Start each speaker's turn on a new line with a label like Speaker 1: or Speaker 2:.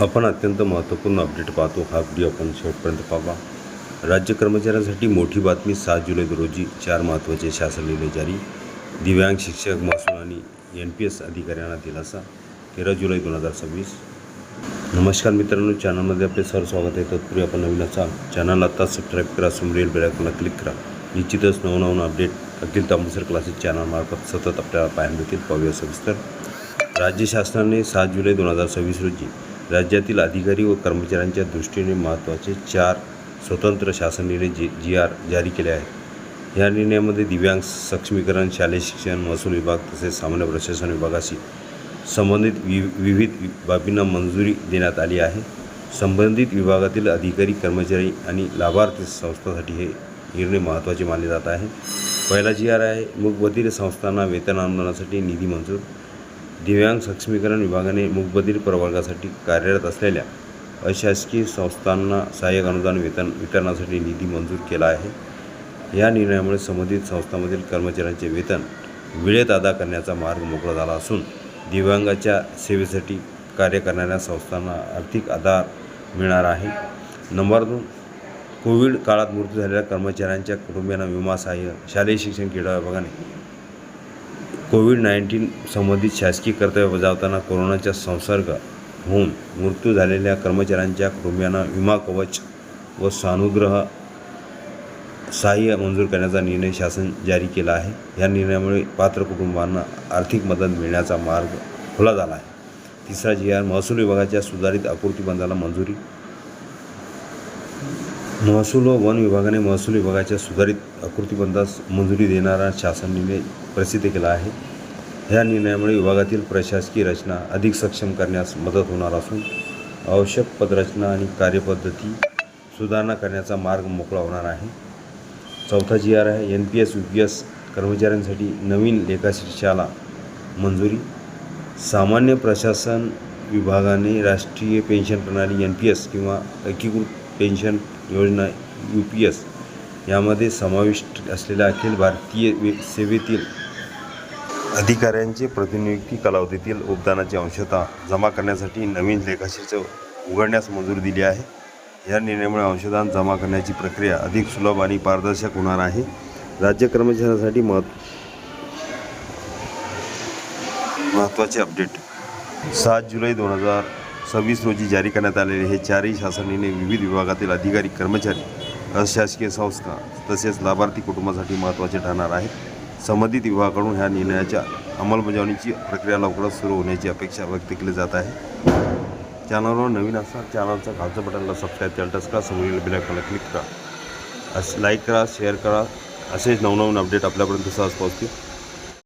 Speaker 1: आपण अत्यंत महत्त्वपूर्ण अपडेट पाहतो. हा व्हिडिओ आपण शेवटपर्यंत पाहा. राज्य कर्मचाऱ्यांसाठी मोठी बातमी. 7 जुलै रोजी 4 महत्त्वाचे शासन निर्णय जारी. दिव्यांग शिक्षक, महसूल आणि NPS अधिकाऱ्यांना दिलासा. 13 जुलै 2026. नमस्कार मित्रांनो, चॅनलमध्ये आपले सर्व स्वागत आहे. तत्पूर्वी आपण नवीन असाल चॅनल आत्ता सबस्क्राईब करा, समोरील बेल आयकॉनला क्लिक करा. निश्चितच नवनवीन अपडेट अखिल तांबूसर क्लासेस चॅनलमार्फत सतत आपल्याला पाहायला मिळतील. पाहूया सविस्तर. राज्य शासनाने 7 जुलै 2026 रोजी राज्यातील अधिकारी व कर्मचाऱ्यांच्या दृष्टीने महत्त्वाचे 4 स्वतंत्र शासन निर्णय GR जारी केले आहेत. या निर्णयामध्ये दिव्यांग सक्षमीकरण, शालेय शिक्षण, महसूल विभाग तसेच सामान्य प्रशासन विभागाशी संबंधित विविध बाबींना मंजुरी देण्यात आली आहे. संबंधित विभागातील अधिकारी, कर्मचारी आणि लाभार्थी संस्थांसाठी हे निर्णय महत्त्वाचे मानले जात आहे. पहिला GR आहे. मूकबधीर संस्थांना वेतन अनुदानासाठी निधी मंजूर. दिव्यांग सक्षमीकरण विभागाने मूकबधीर प्रवर्गासाठी कार्यरत असलेल्या अशासकीय संस्थांना सहाय्यक अनुदान वेतन वितरणासाठी निधी मंजूर केला आहे. या निर्णयामुळे संबंधित संस्थांमधील कर्मचाऱ्यांचे वेतन वेळेत अदा करण्याचा मार्ग मोकळा झाला असून दिव्यांगाच्या सेवेसाठी कार्य करणाऱ्या संस्थांना आर्थिक आधार मिळणार आहे. नंबर 2. कोविड काळात मृत्यू झालेल्या कर्मचाऱ्यांच्या कुटुंबियांना विमा सहाय्य. शालेय शिक्षण क्रीडा विभागाने कोविड-19 संबंधित शासकीय कर्तव्य बजावताना कोरोनाचा संसर्ग होऊन मृत्यू झालेल्या कर्मचाऱ्यांच्या कुटुंबियांना विमा कवच व सानुग्रह सहाय्य मंजूर करण्याचा निर्णय शासन जारी केला आहे. या निर्णयामुळे पात्र कुटुंबांना आर्थिक मदत मिळण्याचा मार्ग खुला झाला आहे. तिसरा GR. महसूल विभागाच्या सुधारित आकृतीबंधाला मंजुरी. महसूल व वन विभागाने महसूल विभागाच्या सुधारित आकृतीबंधास मंजुरी देणारा शासन निर्णय प्रसिद्ध केला आहे. ह्या निर्णयामुळे विभागातील प्रशासकीय रचना अधिक सक्षम करण्यास मदत होणार असून आवश्यक पदरचना आणि कार्यपद्धती सुधारणा करण्याचा मार्ग मोकळा होणार आहे. चौथा GR आहे. NPS UPS कर्मचाऱ्यांसाठी नवीन लेखाशीर्षाला मंजुरी. सामान्य प्रशासन विभागाने राष्ट्रीय पेन्शन प्रणाली NPS किंवा एकीकृत पेन्शन योजना UPS यामध्ये समाविष्ट असलेल्या अखिल भारतीय सेवेतील अधिकाऱ्यांचे प्रतिनियुक्ती कालावधीतील योगदानाची अंशतः जमा करण्यासाठी नवीन लेखाशीर्ष उघडण्यास मंजुरी दिली आहे. या निर्णयामुळे अंशदान जमा करण्याची प्रक्रिया अधिक सुलभ आणि पारदर्शक होणार आहे. राज्य कर्मचाऱ्यांसाठी महत्त्वाचे अपडेट. 7 जुलै 2026 रोजी जारी करण्यात आलेले हे 4ही शासन निर्णय विविध विभागातील अधिकारी, कर्मचारी, अशासकीय संस्था तसेच लाभार्थी कुटुंबासाठी महत्त्वाचे ठरणार आहेत. संबंधित विभागाकडून ह्या निर्णयाच्या अंमलबजावणीची प्रक्रिया लवकरच सुरू होण्याची अपेक्षा व्यक्त केली जात आहे. चॅनलवर नवीन असाल चॅनलच्या खालच्या बटनला सबस्क्राईब केलं टच करा, समोरील बेल आयकॉनला क्लिक करा, लाईक करा, शेअर करा. असेच नवनवीन अपडेट आपल्यापर्यंत सहज पोहोचतील.